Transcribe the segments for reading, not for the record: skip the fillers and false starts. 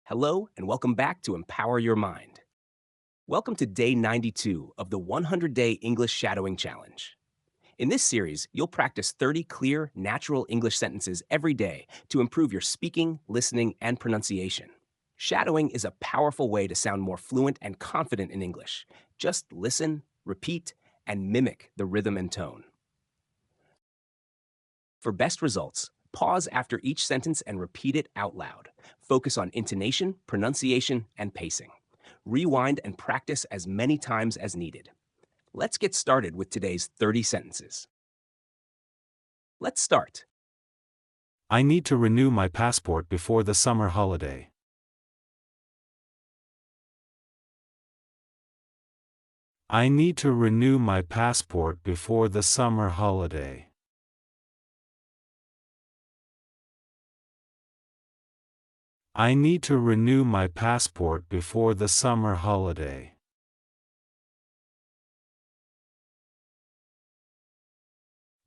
Hello, and welcome back to Empower Your Mind. Welcome to day 92 of the 100-Day English Shadowing Challenge. In this series, you'll practice 30 clear, natural English sentences every day to improve your speaking, listening, and pronunciation. Shadowing is a powerful way to sound more fluent and confident in English. Just listen, repeat, and mimic the rhythm and tone. For best results, pause after each sentence and repeat it out loud. Focus on intonation, pronunciation, and pacing. Rewind and practice as many times as needed. Let's get started with today's 30 sentences. Let's start. I need to renew my passport before the summer holiday. I need to renew my passport before the summer holiday. I need to renew my passport before the summer holiday.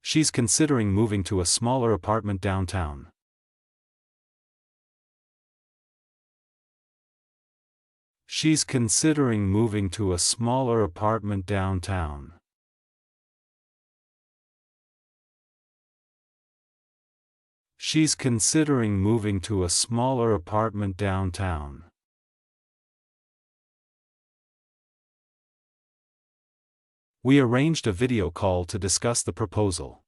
She's considering moving to a smaller apartment downtown. She's considering moving to a smaller apartment downtown. She's considering moving to a smaller apartment downtown. We arranged a video call to discuss the proposal.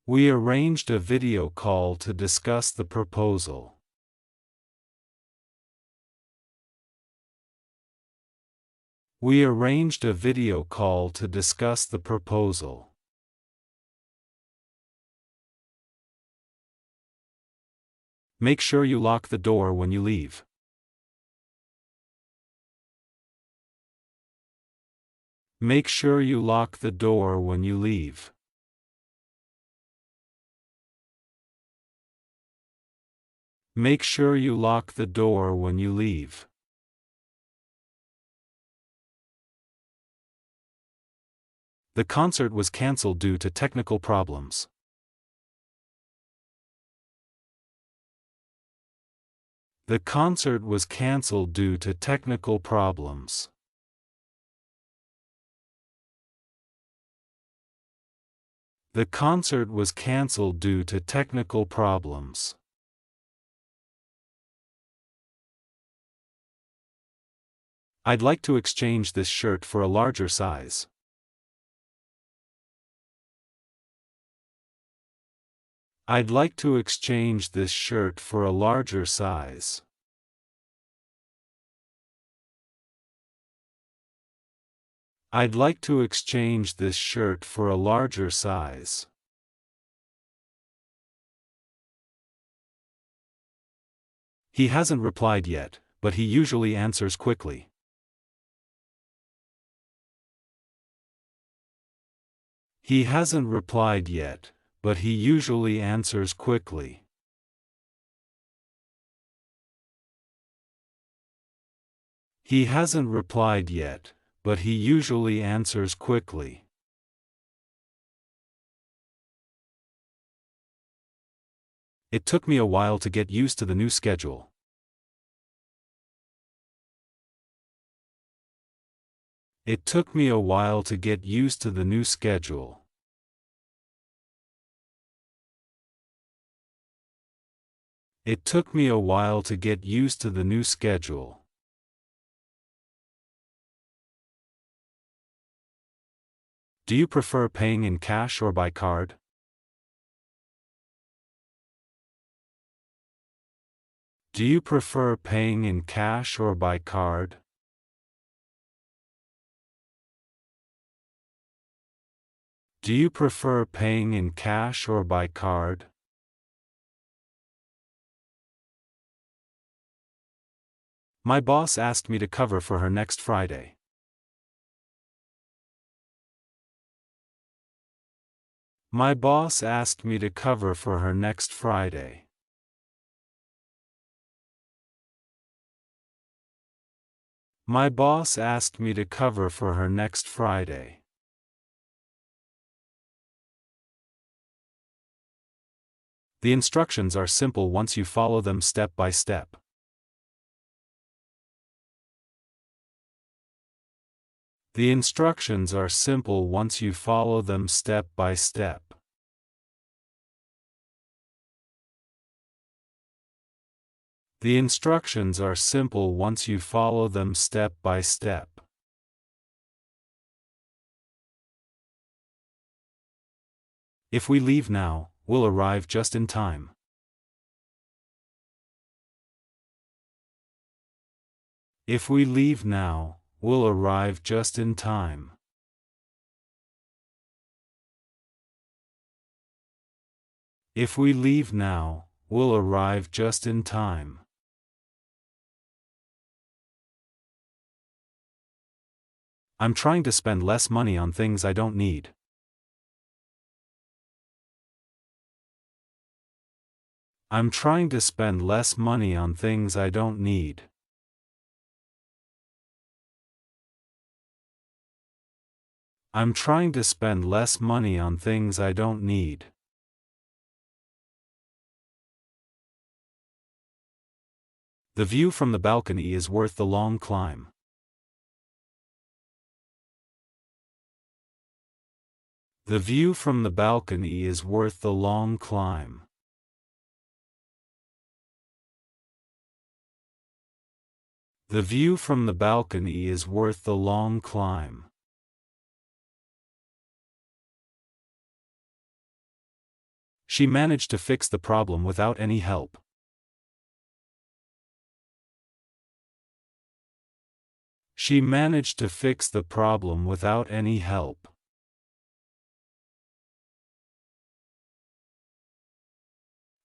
We arranged a video call to discuss the proposal. We arranged a video call to discuss the proposal. Make sure you lock the door when you leave. Make sure you lock the door when you leave. Make sure you lock the door when you leave. The concert was cancelled due to technical problems. The concert was cancelled due to technical problems. The concert was cancelled due to technical problems. I'd like to exchange this shirt for a larger size. I'd like to exchange this shirt for a larger size. I'd like to exchange this shirt for a larger size. He hasn't replied yet, but he usually answers quickly. He hasn't replied yet, but he usually answers quickly. He hasn't replied yet, but he usually answers quickly. It took me a while to get used to the new schedule. It took me a while to get used to the new schedule. It took me a while to get used to the new schedule. Do you prefer paying in cash or by card? Do you prefer paying in cash or by card? Do you prefer paying in cash or by card? My boss asked me to cover for her next Friday. My boss asked me to cover for her next Friday. My boss asked me to cover for her next Friday. The instructions are simple once you follow them step by step. The instructions are simple once you follow them step by step. The instructions are simple once you follow them step by step. If we leave now, we'll arrive just in time. If we leave now, we'll arrive just in time. If we leave now, we'll arrive just in time. I'm trying to spend less money on things I don't need. I'm trying to spend less money on things I don't need. I'm trying to spend less money on things I don't need. The view from the balcony is worth the long climb. The view from the balcony is worth the long climb. The view from the balcony is worth the long climb. She managed to fix the problem without any help. She managed to fix the problem without any help.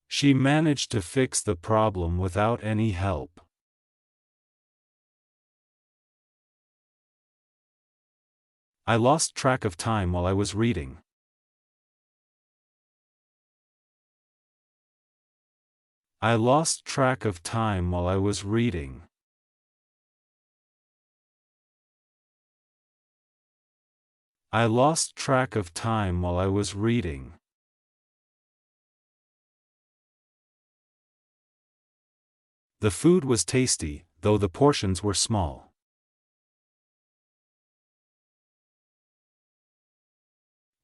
She managed to fix the problem without any help. I lost track of time while I was reading. I lost track of time while I was reading. I lost track of time while I was reading. The food was tasty, though the portions were small.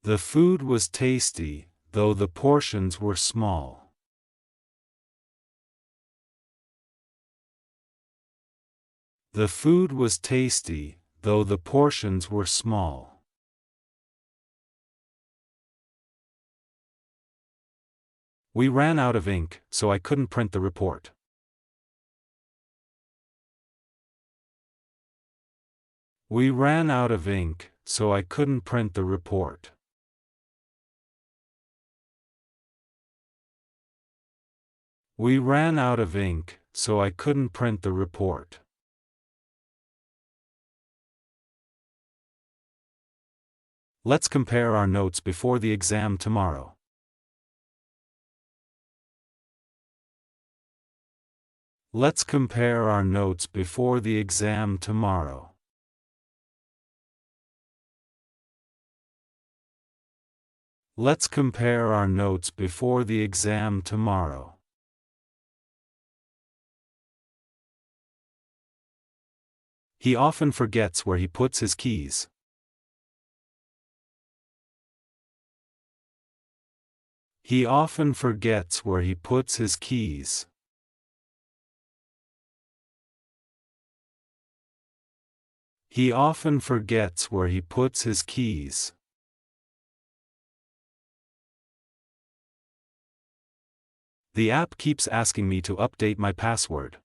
The food was tasty, though the portions were small. The food was tasty, though the portions were small. We ran out of ink, so I couldn't print the report. We ran out of ink, so I couldn't print the report. We ran out of ink, so I couldn't print the report. Let's compare our notes before the exam tomorrow. Let's compare our notes before the exam tomorrow. Let's compare our notes before the exam tomorrow. He often forgets where he puts his keys. He often forgets where he puts his keys. He often forgets where he puts his keys. The app keeps asking me to update my password.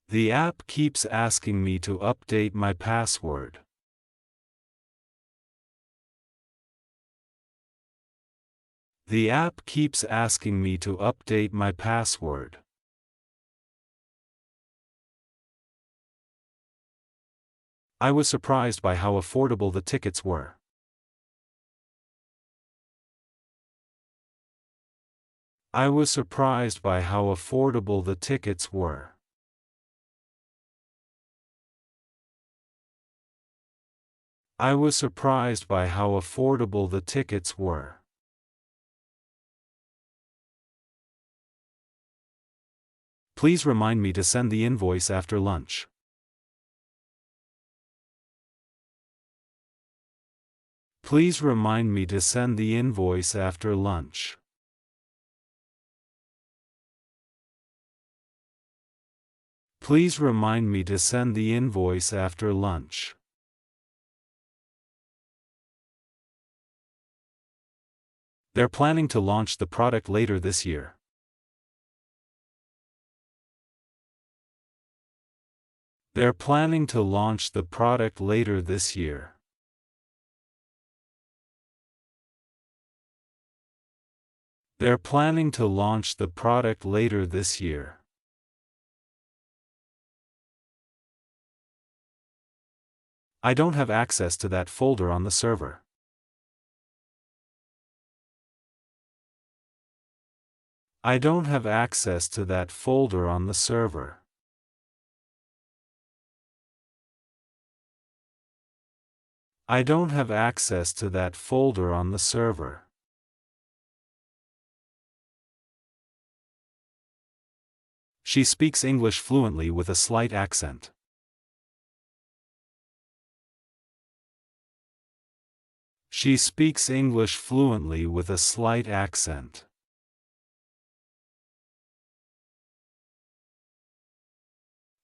The app keeps asking me to update my password. The app keeps asking me to update my password. I was surprised by how affordable the tickets were. I was surprised by how affordable the tickets were. I was surprised by how affordable the tickets were. Please remind me to send the invoice after lunch. Please remind me to send the invoice after lunch. Please remind me to send the invoice after lunch. They're planning to launch the product later this year. They're planning to launch the product later this year. They're planning to launch the product later this year. I don't have access to that folder on the server. I don't have access to that folder on the server. I don't have access to that folder on the server. She speaks English fluently with a slight accent. She speaks English fluently with a slight accent.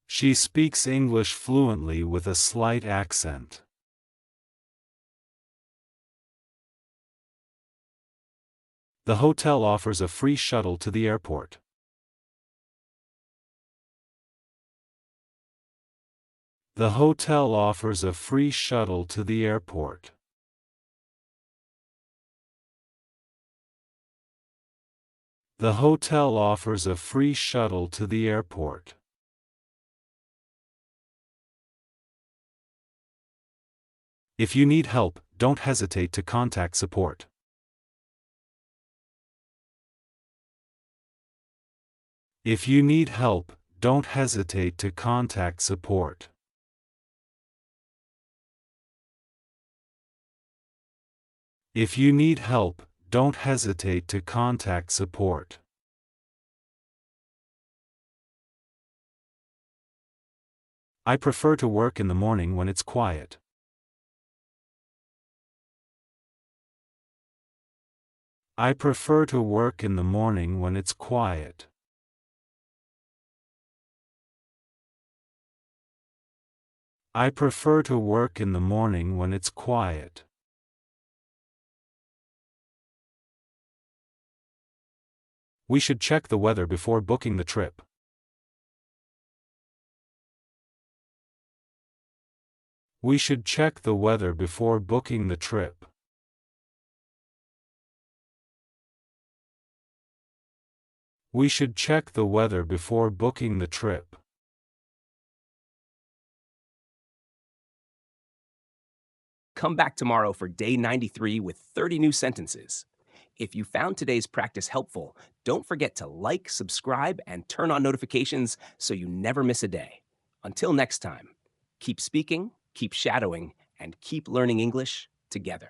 She speaks English fluently with a slight accent. The hotel offers a free shuttle to the airport. The hotel offers a free shuttle to the airport. The hotel offers a free shuttle to the airport. If you need help, don't hesitate to contact support. If you need help, don't hesitate to contact support. If you need help, don't hesitate to contact support. I prefer to work in the morning when it's quiet. I prefer to work in the morning when it's quiet. I prefer to work in the morning when it's quiet. We should check the weather before booking the trip. We should check the weather before booking the trip. We should check the weather before booking the trip. Come back tomorrow for day 93 with 30 new sentences. If you found today's practice helpful, don't forget to like, subscribe, and turn on notifications so you never miss a day. Until next time, keep speaking, keep shadowing, and keep learning English together.